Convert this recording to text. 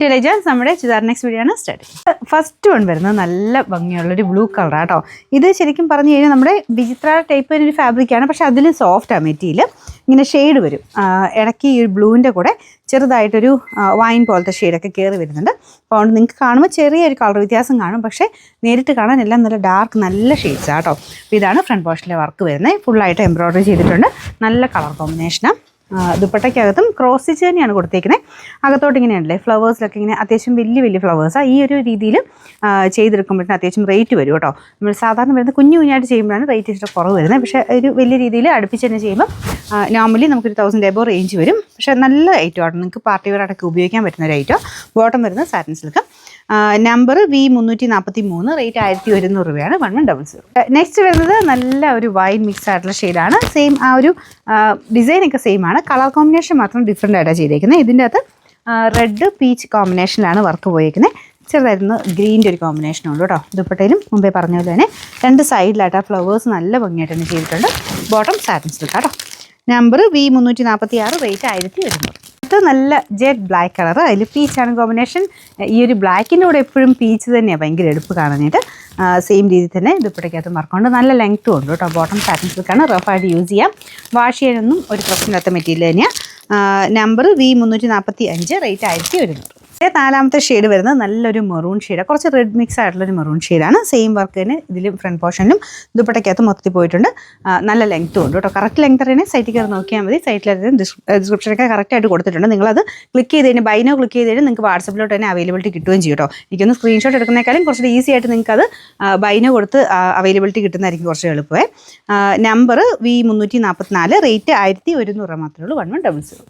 നമ്മുടെ churidar next video ആണ് start. First one വരുന്നത് നല്ല ഭംഗിയുള്ളൊരു ബ്ലൂ കളറാണ് കേട്ടോ. ഇത് ശരിക്കും പറഞ്ഞു കഴിഞ്ഞാൽ നമ്മുടെ വിചിത്ര ടൈപ്പ് ഒരു ഫാബ്രിക്കാണ്, പക്ഷെ അതിൽ സോഫ്റ്റാണ് മെറ്റീരിയൽ. ഇങ്ങനെ ഷെയ്ഡ് വരും, ഇടയ്ക്ക് ഈ ബ്ലൂവിൻ്റെ കൂടെ ചെറുതായിട്ടൊരു വൈൻ പോലത്തെ ഷെയ്ഡൊക്കെ കയറി വരുന്നുണ്ട്. അപ്പോൾ അതുകൊണ്ട് നിങ്ങൾക്ക് കാണുമ്പോൾ ചെറിയൊരു കളർ വ്യത്യാസം കാണും, പക്ഷേ നേരിട്ട് കാണാൻ എല്ലാം നല്ല ഡാർക്ക് നല്ല ഷെയ്ഡ്സാണ് കേട്ടോ. അപ്പോൾ ഇതാണ് ഫ്രണ്ട് പോർഷനിലെ വർക്ക് വരുന്നത്. ഫുള്ളായിട്ട് എംബ്രോയ്ഡറി ചെയ്തിട്ടുണ്ട്, നല്ല കളർ കോമ്പിനേഷനാണ്. ദുപ്പട്ടയ്ക്കകത്തും ക്രോസ് സ്റ്റിച്ച് തന്നെയാണ് കൊടുത്തേക്കുന്നത്. അകത്തോട്ട് ഇങ്ങനെയുണ്ടല്ലേ ഫ്ലവേഴ്സിലൊക്കെ ഇങ്ങനെ അത്യാവശ്യം വലിയ വലിയ ഫ്ലവേഴ്സാണ്. ഈ ഒരു രീതിയിൽ ചെയ്തെടുക്കുമ്പോഴത്തേന് അത്യാവശ്യം റേറ്റ് വരും കേട്ടോ. നമ്മൾ സാധാരണ വരുന്നത് കുഞ്ഞായിട്ട് ചെയ്യുമ്പോഴാണ് റേറ്റ് ഇച്ചിരി കുറവ് വരുന്നത്. പക്ഷേ ഒരു വലിയ രീതിയിൽ അടുപ്പിച്ച് തന്നെ ചെയ്യുമ്പോൾ നോർമലി നമുക്കൊരു 1000 എബോ റേഞ്ച് വരും. പക്ഷേ നല്ല ഐറ്റമാണ്, നിങ്ങൾക്ക് പാർട്ടി വെയർ അടക്കം ഉപയോഗിക്കാൻ പറ്റുന്ന ഒരു ഐറ്റം. ബോട്ടം വരുന്നത് satin silk. Number V343, rate 1100 രൂപയാണ്. 1100. നെക്സ്റ്റ് വരുന്നത് നല്ല ഒരു വൈൻ മിക്സ് ആയിട്ടുള്ള ഷെയ്ഡാണ്. സെയിം ആ ഒരു ഡിസൈനൊക്കെ സെയിം ആണ്, കളർ കോമ്പിനേഷൻ മാത്രം ഡിഫറെൻ്റ് ആയിട്ടാണ് ചെയ്തേക്കുന്നത്. ഇതിൻ്റെ അകത്ത് റെഡ് പീച്ച് കോമ്പിനേഷനിലാണ് വർക്ക് പോയേക്കുന്നത്. ചെറുതായിരുന്നു ഗ്രീൻ്റെ ഒരു കോമ്പിനേഷനുള്ളൂ കേട്ടോ. ദുപ്പട്ടയിലും മുമ്പേ പറഞ്ഞ പോലെ തന്നെ രണ്ട് സൈഡിലായിട്ട് ആ ഫ്ലവേഴ്സ് നല്ല ഭംഗിയായിട്ട് തന്നെ ചെയ്തിട്ടുണ്ട്. ബോട്ടം സാറ്റിൻ സിൽക്ക് കേട്ടോ. Number V346, rate 1100. നല്ല ജെറ്റ് ബ്ലാക്ക് കളർ, അതിൽ പീച്ചാണ് കോമ്പിനേഷൻ. ഈ ഒരു ബ്ലാക്കിൻ്റെ കൂടെ എപ്പോഴും പീച്ച് തന്നെയാണ് ഭയങ്കര എടുപ്പ് കാണാനായിട്ട്. സെയിം രീതിയിൽ തന്നെ ദുപ്പട്ടയ്ക്കകത്ത് വർക്കുണ്ട്, നല്ല ലെങ്ത്തും ഉണ്ട് കേട്ടോ. ബോട്ടം സാറ്റിൻ സിൽക്കാണ്, റഫായിട്ട് യൂസ് ചെയ്യാം. വാഷ് ചെയ്യാനൊന്നും ഒരു പ്രശ്നമില്ലാത്ത മെറ്റീരിയൽ തന്നെയാണ്. Number V345, rate 1100. നാലാമത്തെ ഷെയ്ഡ് വരുന്നത് നല്ലൊരു മെറൂൺ ഷെയ്ഡാണ്, കുറച്ച് റെഡ് മിക്സ് ആയിട്ടുള്ളൊരു മെറൂൺ ഷെയ്ഡാണ്. സെയിം വർക്ക് തന്നെ ഇതിലും ഫ്രണ്ട് പോർഷനിലും ദുപ്പട്ടയ്ക്കകത്ത് മൊത്തത്തിൽ പോയിട്ടുണ്ട്. നല്ല ലെങ്ത്തും ഉണ്ട് കേട്ടോ. കറക്റ്റ് ലെങ്ത് അറിയണേ സൈറ്റിൽ കയറി നോക്കിയാൽ മതി. സൈറ്റിൽ ഡിസ്ക്രിപ്ഷനൊക്കെ കറക്റ്റായിട്ട് കൊടുത്തിട്ടുണ്ട്. നിങ്ങളത് ക്ലിക്ക് ചെയ്ത് കഴിഞ്ഞാൽ ബൈനോ ക്ലിക്ക് ചെയ്ത് കഴിഞ്ഞാൽ നിങ്ങൾക്ക് വാട്സപ്പിലോട്ട് തന്നെ അവൈലബിലിറ്റി കിട്ടുകയും ചെയ്യും കേട്ടോ. എനിക്കൊന്ന് സ്ക്രീൻഷോട്ട് എടുക്കുന്നേക്കാളും കുറച്ച് ഈസി ആയിട്ട് നിങ്ങൾക്കത് ബൈനോ കൊടുത്ത് അവൈലബിലിറ്റി കിട്ടുന്നതായിരിക്കും കുറച്ച് എളുപ്പമേ. നമ്പർ V344, റേറ്റ് 1100 മാത്രമേ ഉള്ളൂ. 1100.